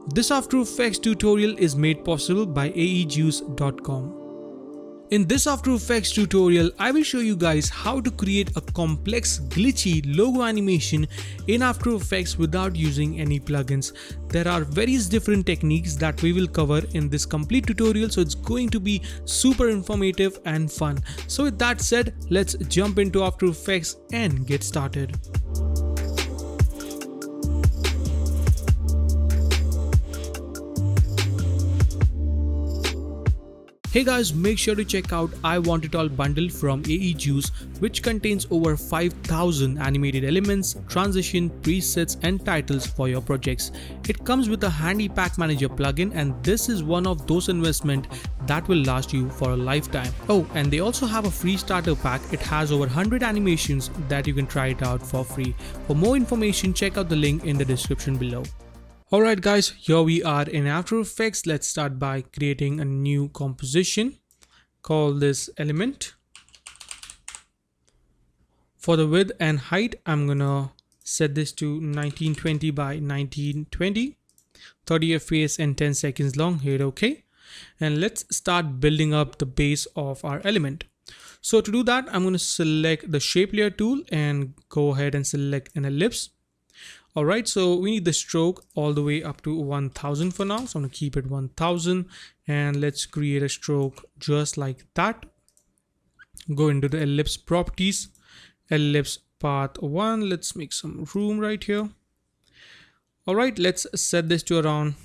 This After Effects tutorial is made possible by aejuice.com. In this After Effects tutorial, I will show you guys how to create a complex glitchy logo animation in After Effects without using any plugins. There are various different techniques that we will cover in this complete tutorial, so it's going to be super informative and fun. So with that said, let's jump into After Effects and get started. Hey guys, make sure to check out I Want It All bundle from AEJuice, which contains over 5,000 animated elements, transition, presets and titles for your projects. It comes with a handy pack manager plugin, and this is one of those investments that will last you for a lifetime. Oh, and they also have a free starter pack. It has over 100 animations that you can try it out for free. For more information, check out the link in the description below. Alright guys, here we are in After Effects. Let's start by creating a new composition. Call this element. For the width and height, I'm gonna set this to 1920 by 1920, 30 fps and 10 seconds long. Hit OK. And let's start building up the base of our element. So to do that, I'm going to select the shape layer tool and go ahead and select an ellipse. Alright, so we need the stroke all the way up to 1000 for now. So I'm going to keep it 1000 and let's create a stroke just like that. Go into the ellipse properties, ellipse path 1. Let's make some room right here. Alright, let's set this to around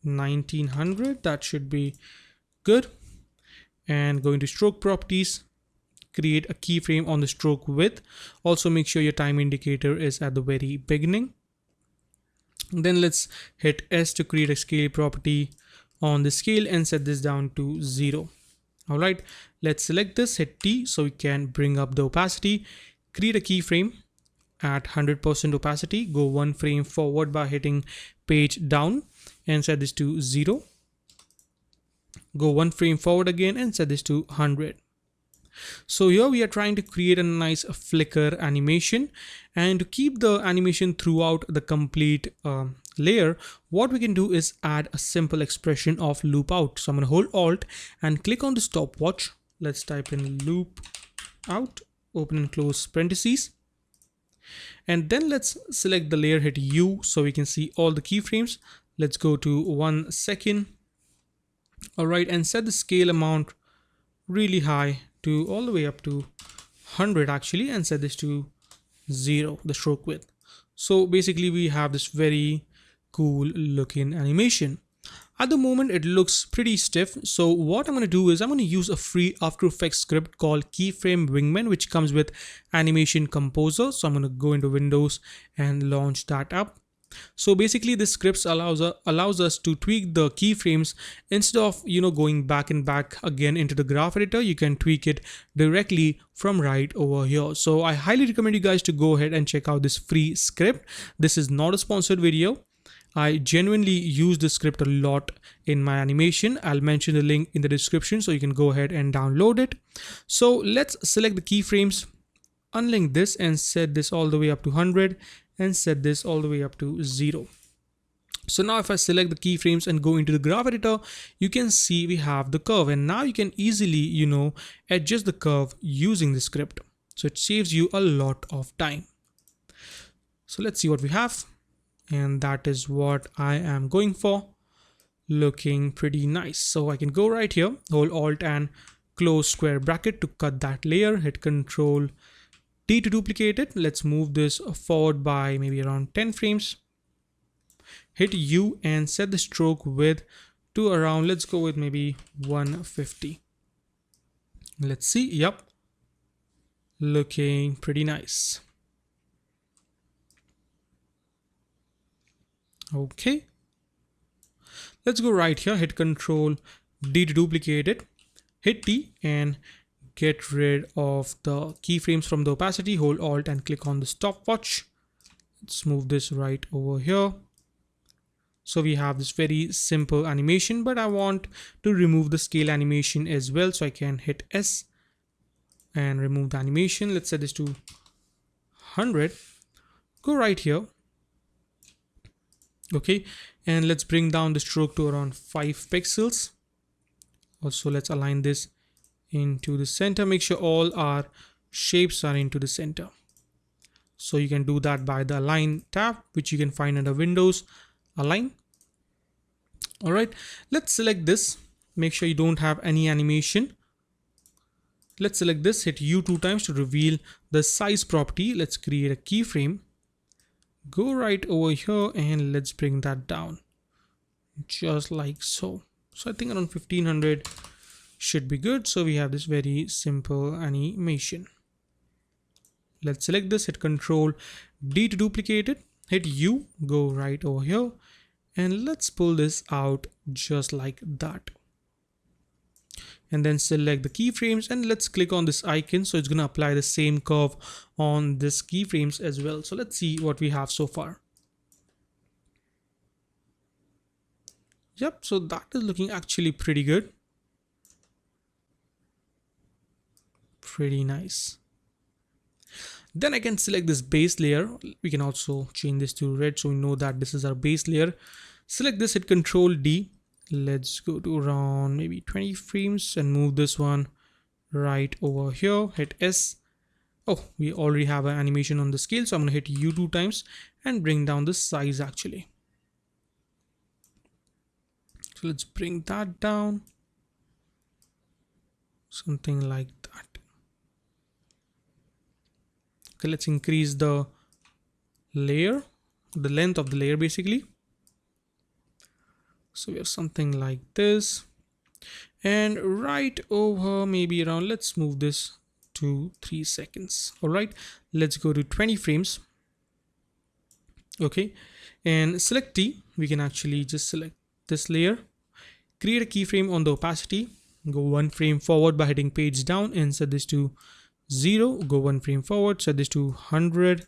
1900. That should be good. And go into stroke properties. Create a keyframe on the stroke width. Also make sure your time indicator is at the very beginning. Then let's hit S to create a scale property on the scale and set this down to 0. Alright, let's select this, hit T so we can bring up the opacity. Create a keyframe at 100% opacity. Go one frame forward by hitting page down and set this to 0. Go one frame forward again and set this to 100. So here we are trying to create a nice flicker animation, and to keep the animation throughout the complete layer, what we can do is add a simple expression of loop out. So I'm going to hold Alt and click on the stopwatch. Let's type in loop out, open and close parentheses. And then let's select the layer, hit U so we can see all the keyframes. Let's go to 1 second. Alright, and set the scale amount really high to all the way up to 100 actually, and set this to 0, the stroke width. So basically we have this very cool looking animation. At the moment it looks pretty stiff, so what I'm going to do is I'm going to use a free After Effects script called Keyframe Wingman, which comes with Animation Composer. So I'm going to go into Windows and launch that up. So basically this script allows us to tweak the keyframes. Instead of going back and back again into the graph editor, you can tweak it directly from right over here. So I highly recommend you guys to go ahead and check out this free script. This is not a sponsored video. I genuinely use this script a lot in my animation. I'll mention the link in the description so you can go ahead and download it. So let's select the keyframes, unlink this and set this all the way up to 100 and set this all the way up to 0. So now if I select the keyframes and go into the graph editor, you can see we have the curve, and now you can easily adjust the curve using the script. So it saves you a lot of time. So let's see what we have, and that is what I am going for. Looking pretty nice. So I can go right here, hold Alt and close square bracket to cut that layer, hit Control D to duplicate it. Let's move this forward by maybe around 10 frames. Hit U and set the stroke width to around, let's go with maybe 150. Let's see. Yep, looking pretty nice. Okay, let's go right here, hit Control D to duplicate it, hit T and get rid of the keyframes from the opacity. Hold Alt and click on the stopwatch. Let's move this right over here. So we have this very simple animation, but I want to remove the scale animation as well. So I can hit S and remove the animation. Let's set this to 100. Go right here. Okay, and let's bring down the stroke to around 5 pixels. Also, let's align this into the center. Make sure all our shapes are into the center. So you can do that by the align tab, which you can find under Windows, align. All right, let's select this. Make sure you don't have any animation. Let's select this, hit U 2 times to reveal the size property. Let's create a keyframe. Go right over here and let's bring that down just like so. So I think around 1500 should be good. So we have this very simple animation. Let's select this, hit Control D to duplicate it, hit U, go right over here, and let's pull this out just like that. And then select the keyframes and let's click on this icon. So it's going to apply the same curve on this keyframes as well. So let's see what we have so far. Yep, so that is looking actually pretty good. Pretty nice. Then I can select this base layer. We can also change this to red so we know that this is our base layer. Select this, hit Control D. Let's go to around maybe 20 frames and move this one right over here. Hit S. Oh, we already have an animation on the scale, so I'm going to hit U 2 times and bring down the size actually. So let's bring that down. Something like that. Okay, let's increase the layer, the length of the layer basically. So we have something like this. And right over maybe around, let's move this to 3 seconds. All right, let's go to 20 frames. Okay, and select T. We can actually just select this layer, create a keyframe on the opacity, go 1 frame forward by hitting page down and set this to 0, go 1 frame forward, set this to 100,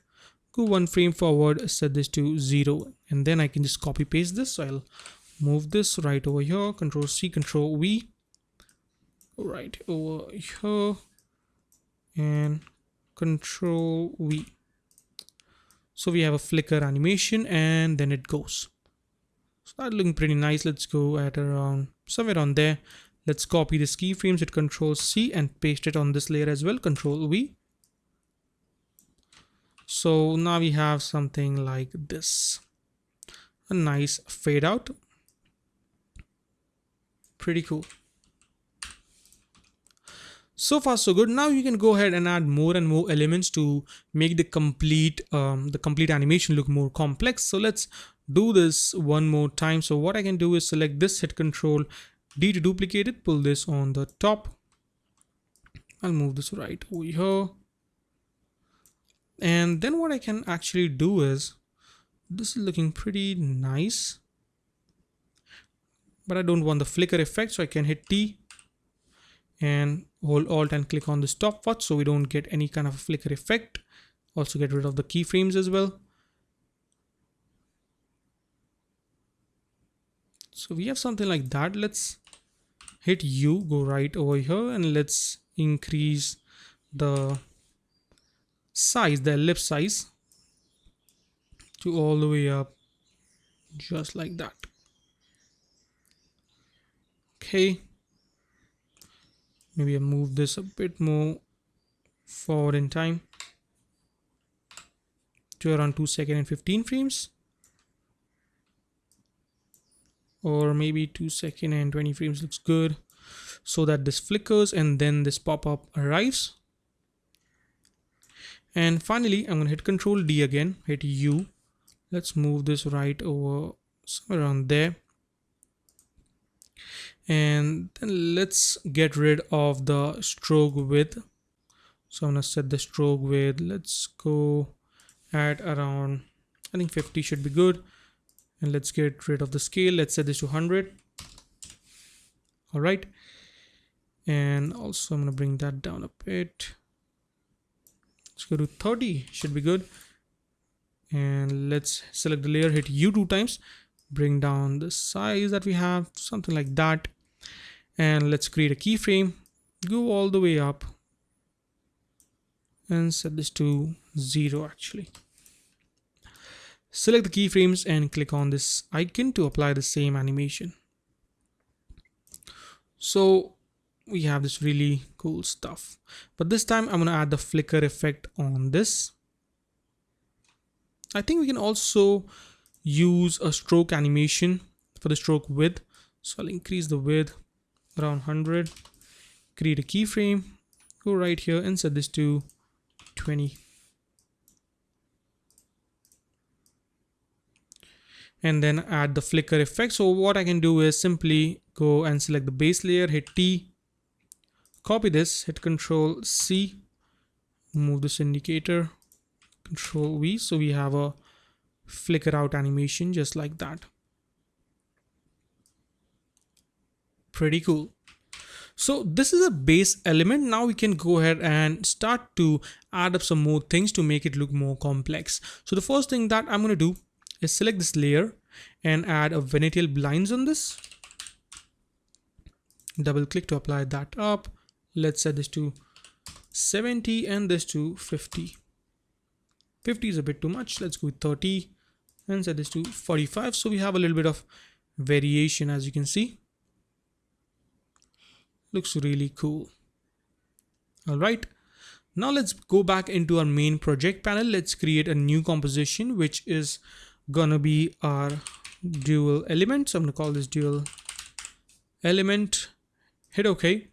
go 1 frame forward, set this to 0, and then I can just copy paste this. So I'll move this right over here, Control C, Control V, right over here, and Control V. So we have a flicker animation and then it goes. So that's looking pretty nice. Let's go at around somewhere on there. Let's copy this keyframes, hit Control C and paste it on this layer as well, Control V. So now we have something like this, a nice fade out. Pretty cool. So far so good. Now you can go ahead and add more and more elements to make the complete animation look more complex. So let's do this one more time. So what I can do is select this, hit Control D to duplicate it, pull this on the top. I'll move this right over here. And then what I can actually do is, this is looking pretty nice, but I don't want the flicker effect, so I can hit T and hold Alt and click on the stopwatch so we don't get any kind of a flicker effect. Also get rid of the keyframes as well. So we have something like that. Let's hit U, go right over here, and let's increase the size, the ellipse size, to all the way up, just like that. Okay, maybe I move this a bit more forward in time to around 2 seconds and 15 frames, or maybe 2 seconds and 20 frames looks good, so that this flickers and then this pop-up arrives. And finally I'm going to hit Control D again, hit U. Let's move this right over somewhere around there, and then let's get rid of the stroke width. So I'm going to set the stroke width, let's go at around, I think 50 should be good. And let's get rid of the scale, let's set this to 100. All right, and also I'm going to bring that down a bit. Let's go to 30, should be good. And let's select the layer, hit U 2 times, bring down the size that we have, something like that. And let's create a keyframe, go all the way up and set this to 0 actually. Select the keyframes and click on this icon to apply the same animation. So we have this really cool stuff, but this time I'm going to add the flicker effect on this. I think we can also use a stroke animation for the stroke width. So I'll increase the width around 100, create a keyframe, go right here and set this to 20. And then add the flicker effect. So what I can do is simply go and select the base layer, hit T, copy this, hit Control C, move this indicator, Control V. So we have a flicker out animation just like that. Pretty cool. So this is a base element. Now we can go ahead and start to add up some more things to make it look more complex. So the first thing that I'm going to do is select this layer and add a Venetial blinds on this. Double click to apply that up. Let's set this to 70 and this to 50. 50 is a bit too much. Let's go with 30 and set this to 45. So we have a little bit of variation, as you can see. Looks really cool. All right. Now let's go back into our main project panel. Let's create a new composition, which is gonna be our dual element. So I'm gonna call this dual element. Hit OK.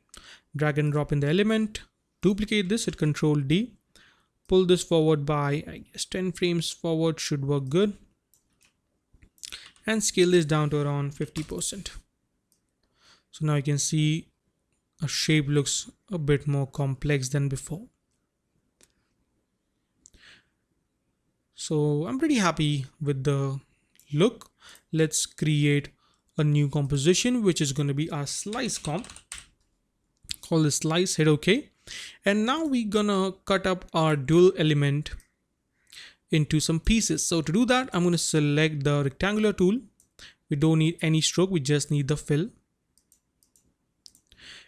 Drag and drop in the element. Duplicate this. Hit Control D. Pull this forward by, I guess, 10 frames forward should work good. And scale this down to around 50%. So now you can see our shape looks a bit more complex than before. So I'm pretty happy with the look. Let's create a new composition, which is going to be our slice comp. Call this slice, hit OK. And now we're gonna cut up our dual element into some pieces. So to do that, I'm going to select the rectangular tool. We don't need any stroke, we just need the fill.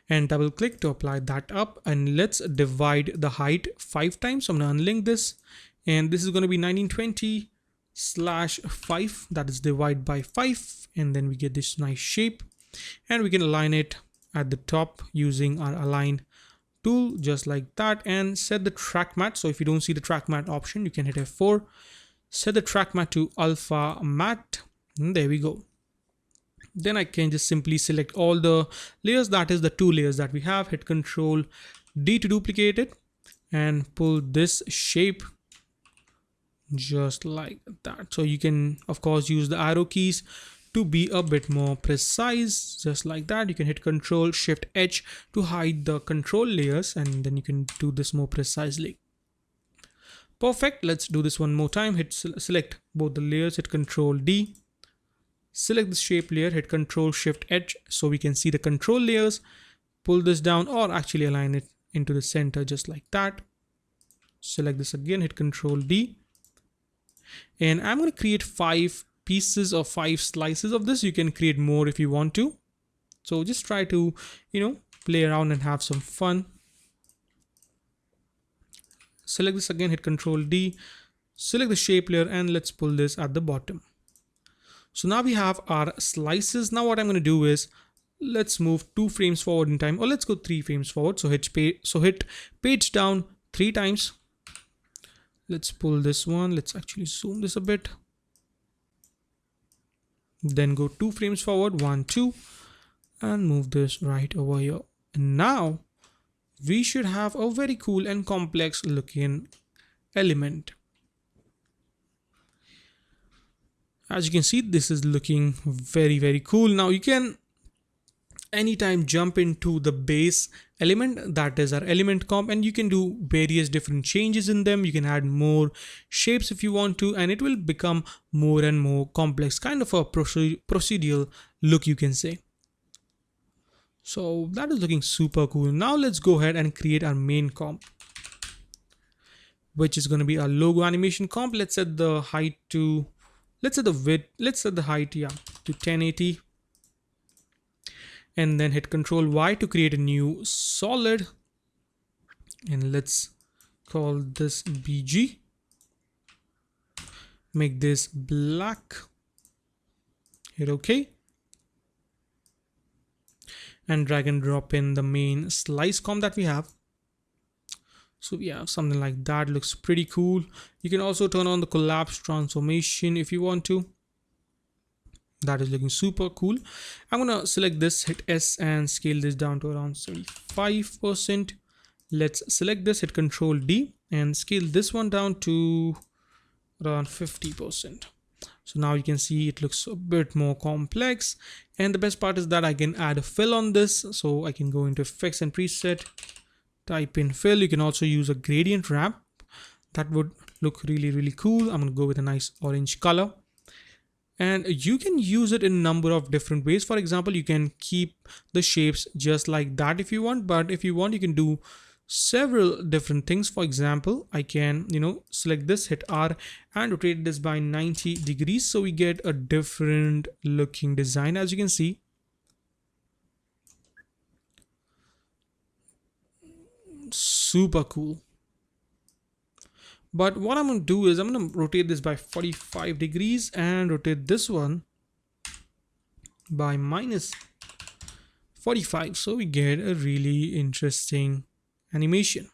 And double click to apply that up. And let's divide the height 5 times. So I'm going to unlink this. And this is going to be 1920/5. That is divide by 5. And then we get this nice shape. And we can align it at the top using our align tool, just like that. And set the track matte. So if you don't see the track matte option, you can hit F4. Set the track matte to alpha matte. And there we go. Then I can just simply select all the layers, that is the 2 layers that we have, hit Control D to duplicate it and pull this shape just like that. So you can of course use the arrow keys to be a bit more precise, just like that. You can hit Control Shift H to hide the control layers, and then you can do this more precisely. Perfect. Let's do this one more time. Hit select both the layers, hit Control D. Select the shape layer, hit Control Shift H so we can see the control layers. Pull this down, or actually align it into the center just like that. Select this again, hit Control D. And I'm going to create 5 pieces or 5 slices of this. You can create more if you want to. So just try to, play around and have some fun. Select this again, hit Control D. Select the shape layer and let's pull this at the bottom. So now we have our slices. Now what I'm going to do is let's move 2 frames forward in time, or let's go 3 frames forward. So hit page down 3 times. Let's pull this one. Let's actually zoom this a bit. Then go 2 frames forward, 1, 2, and move this right over here. And now we should have a very cool and complex looking element. As you can see, this is looking very, very cool. Now you can anytime jump into the base element, that is our element comp, and you can do various different changes in them. You can add more shapes if you want to, and it will become more and more complex, kind of a procedural look, you can say. So that is looking super cool. Now let's go ahead and create our main comp, which is going to be our logo animation comp. Let's set the height to, let's set the width, let's set the height, to 1080. And then hit Control Y to create a new solid. And let's call this BG. make this black, hit OK, and drag and drop in the main slice comp that we have. So we have something like that. Looks pretty cool. You can also turn on the collapse transformation if you want to. That is looking super cool. I'm gonna select this, hit S and scale this down to around 75%. Let's select this, hit Control D and scale this one down to around 50%. So now you can see it looks a bit more complex, and the best part is that I can add a fill on this. So I can go into effects and preset, type in fill. You can also use a gradient ramp. That would look really cool. I'm gonna go with a nice orange color, and you can use it in a number of different ways. For example, you can keep the shapes just like that if you want, but if you want, you can do several different things. For example, I can select this, hit R and rotate this by 90 degrees, so we get a different looking design. As you can see, super cool. But what I'm going to do is I'm going to rotate this by 45 degrees and rotate this one by minus 45, so we get a really interesting animation.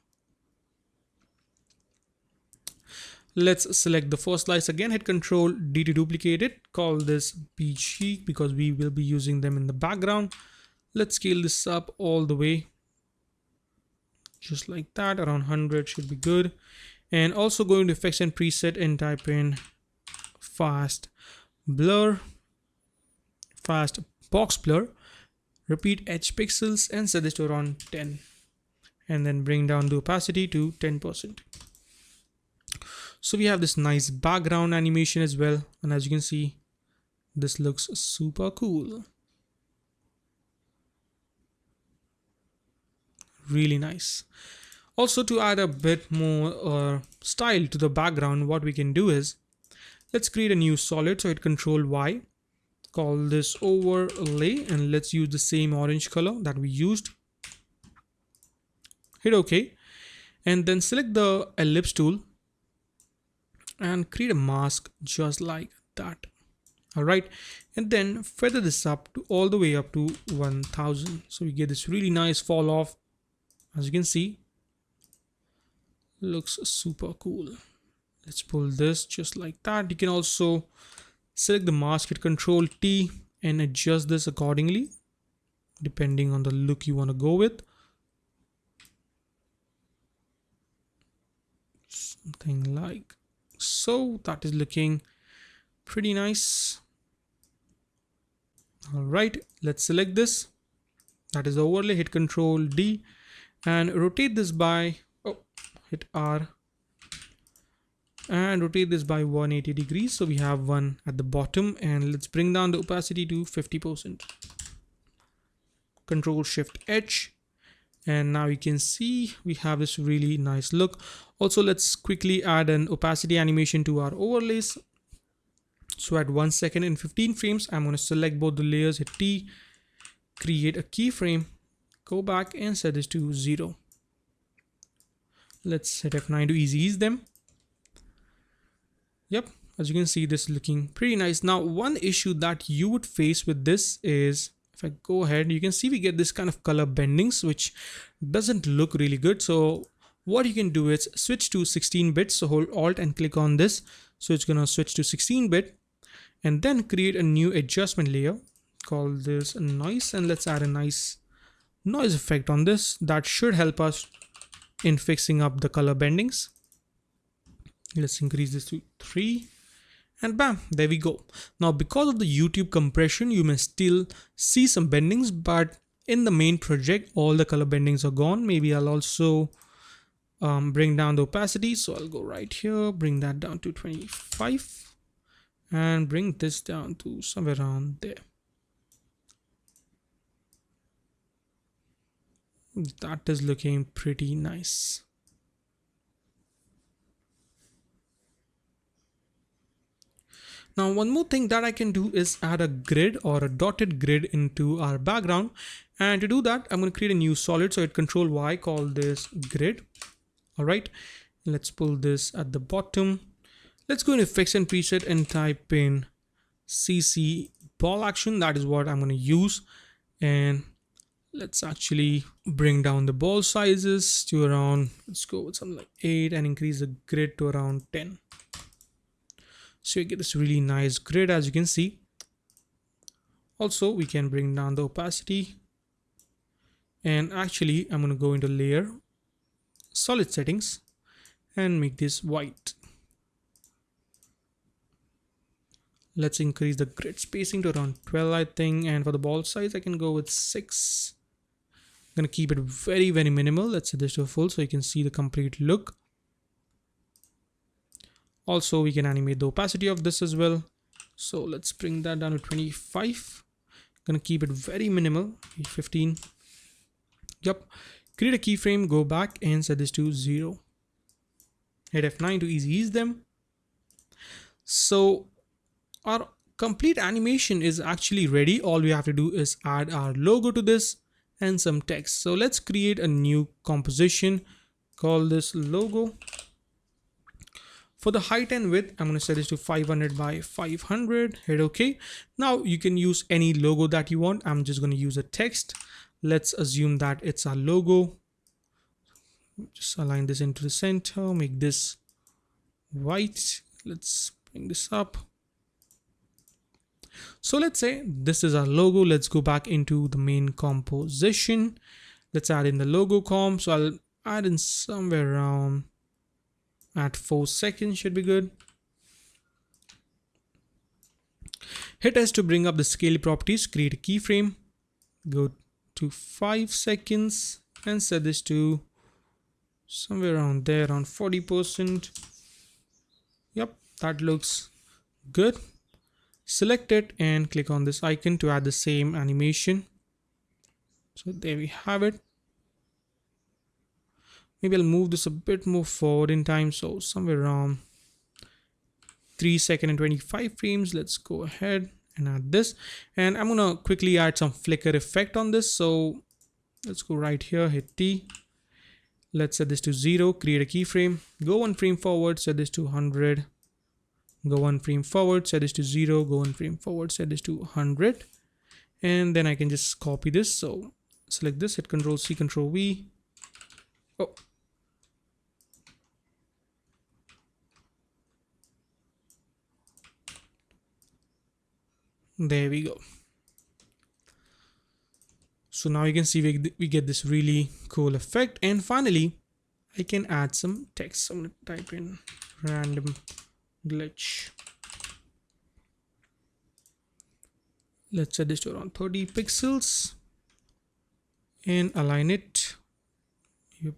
Let's select the first slice again, hit Control D to duplicate it, call this BG because we will be using them in the background. Let's scale this up all the way, just like that, around 100 should be good. And also go into effects and preset and type in fast blur, fast box blur, repeat edge pixels and set this to around 10, and then bring down the opacity to 10%. So we have this nice background animation as well, and as you can see, this looks super cool. Really nice. Also, to add a bit more style to the background, what we can do is let's create a new solid. So hit Control Y, call this overlay, and let's use the same orange color that we used. Hit OK, and then select the ellipse tool and create a mask just like that. All right, and then feather this up to all the way up to 1000, so we get this really nice fall off. As you can see, looks super cool. Let's pull this just like that. You can also select the mask, hit Control T and adjust this accordingly depending on the look you want to go with. Something like so. That is looking pretty nice. All right, let's select this. That is the overlay, hit Control D and rotate this by hit R and rotate this by 180 degrees, so we have one at the bottom, and let's bring down the opacity to 50%. Control Shift H, and now you can see we have this really nice look. Also, let's quickly add an opacity animation to our overlays. So at 1 second and 15 frames, I'm going to select both the layers, hit T, create a keyframe, go back and set this to 0. Let's hit F9 to easy ease them. Yep, as you can see, this is looking pretty nice. Now, one issue that you would face with this is, if I go ahead, you can see we get this kind of color bendings, which doesn't look really good. So what you can do is switch to 16-bit. So hold Alt and click on this. So it's going to switch to 16-bit, and then create a new adjustment layer. Call this noise, and let's add a nice noise effect on this. That should help us in fixing up the color bendings. Let's increase this to 3 and bam, there we go. Now, because of the YouTube compression, you may still see some bendings, but in the main project, all the color bendings are gone. Maybe I'll also bring down the opacity. So I'll go right here, bring that down to 25 and bring this down to somewhere around there. That is looking pretty nice. Now, one more thing that I can do is add a grid or a dotted grid into our background. And to do that, I'm going to create a new solid. So hit Control Y, call this grid. All right, let's pull this at the bottom. Let's go into effects and preset and type in CC ball action. That is what I'm going to use. And let's actually bring down the ball sizes to around, let's go with something like 8 and increase the grid to around 10. So you get this really nice grid, as you can see. Also, we can bring down the opacity. And actually, I'm going to go into layer, solid settings, and make this white. Let's increase the grid spacing to around 12, I think. And for the ball size, I can go with 6. I'm going to keep it very, very minimal. Let's set this to full so you can see the complete look. Also, we can animate the opacity of this as well. So let's bring that down to 25. I'm going to keep it very minimal, 15. Yep. Create a keyframe, go back and set this to 0. Hit F9 to easy ease them. So our complete animation is actually ready. All we have to do is add our logo to this and some text. So let's create a new composition, call this logo. For the height and width, I'm going to set this to 500 by 500, hit OK. Now you can use any logo that you want. I'm just going to use a text. Let's assume that it's our logo. Just align this into the center, make this white. Let's bring this up. So let's say this is our logo. Let's go back into the main composition. Let's add in the logo comp. So I'll add in somewhere around at 4 seconds should be good. Hit S to bring up the scale properties, create a keyframe, go to 5 seconds and set this to somewhere around there, around 40%. Yep, that looks good. Select it and click on this icon to add the same animation. So there we have it. Maybe I'll move this a bit more forward in time. So somewhere around 3 seconds and 25 frames. Let's go ahead and add this. And I'm going to quickly add some flicker effect on this. So let's go right here, hit T. Let's set this to 0, create a keyframe, go 1 frame forward, set this to 100. Go 1 frame forward, set this to 0, go 1 frame forward, set this to 100. And then I can just copy this. So select this, hit Control C, Control V. Oh. There we go. So now you can see we get this really cool effect. And finally, I can add some text. So I'm going to type in random glitch. Let's set this to around 30 pixels and align it. Yep.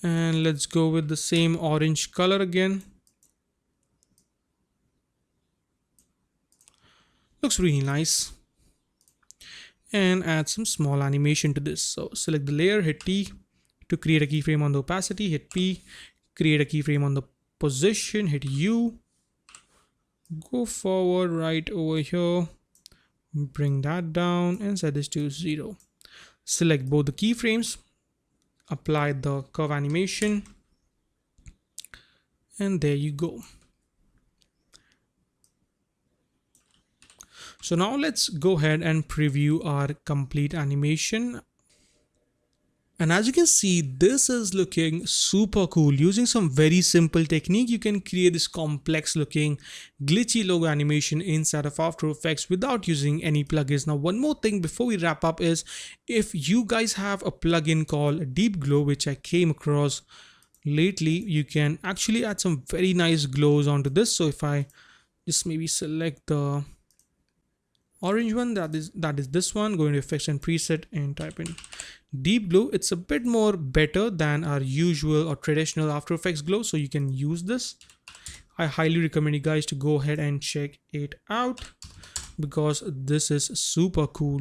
And let's go with the same orange color again. Looks really nice. And add some small animation to this. So select the layer, hit T to create a keyframe on the opacity, hit P, create a keyframe on the position, hit U, go forward right over here, bring that down and set this to 0. Select both the keyframes, apply the curve animation, and there you go. So now let's go ahead and preview our complete animation. And as you can see, this is looking super cool. Using some very simple technique, you can create this complex looking glitchy logo animation inside of After Effects without using any plugins. Now, one more thing before we wrap up is if you guys have a plugin called Deep Glow, which I came across lately, you can actually add some very nice glows onto this. So if I just maybe select the orange one, that is this one, go into effects and preset and type in Deep Glow. It's a bit more better than our usual or traditional After Effects glow, so you can use this. I highly recommend you guys to go ahead and check it out because this is super cool.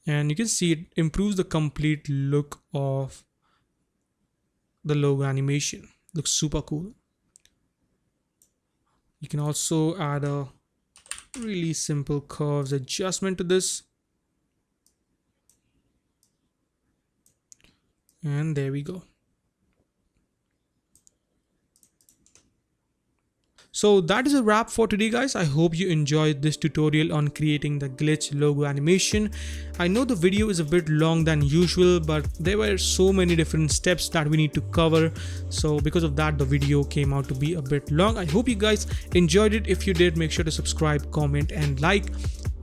And you can see it improves the complete look of the logo animation. Looks super cool. You can also add a really simple curves adjustment to this. And there we go. So that is a wrap for today, guys. I hope you enjoyed this tutorial on creating the glitch logo animation. I know the video is a bit long than usual, but there were so many different steps that we need to cover. So because of that, the video came out to be a bit long. I hope you guys enjoyed it. If you did, make sure to subscribe, comment, and like.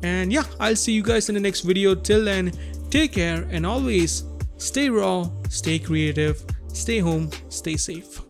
And yeah, I'll see you guys in the next video. Till then, take care and always stay raw, stay creative, stay home, stay safe.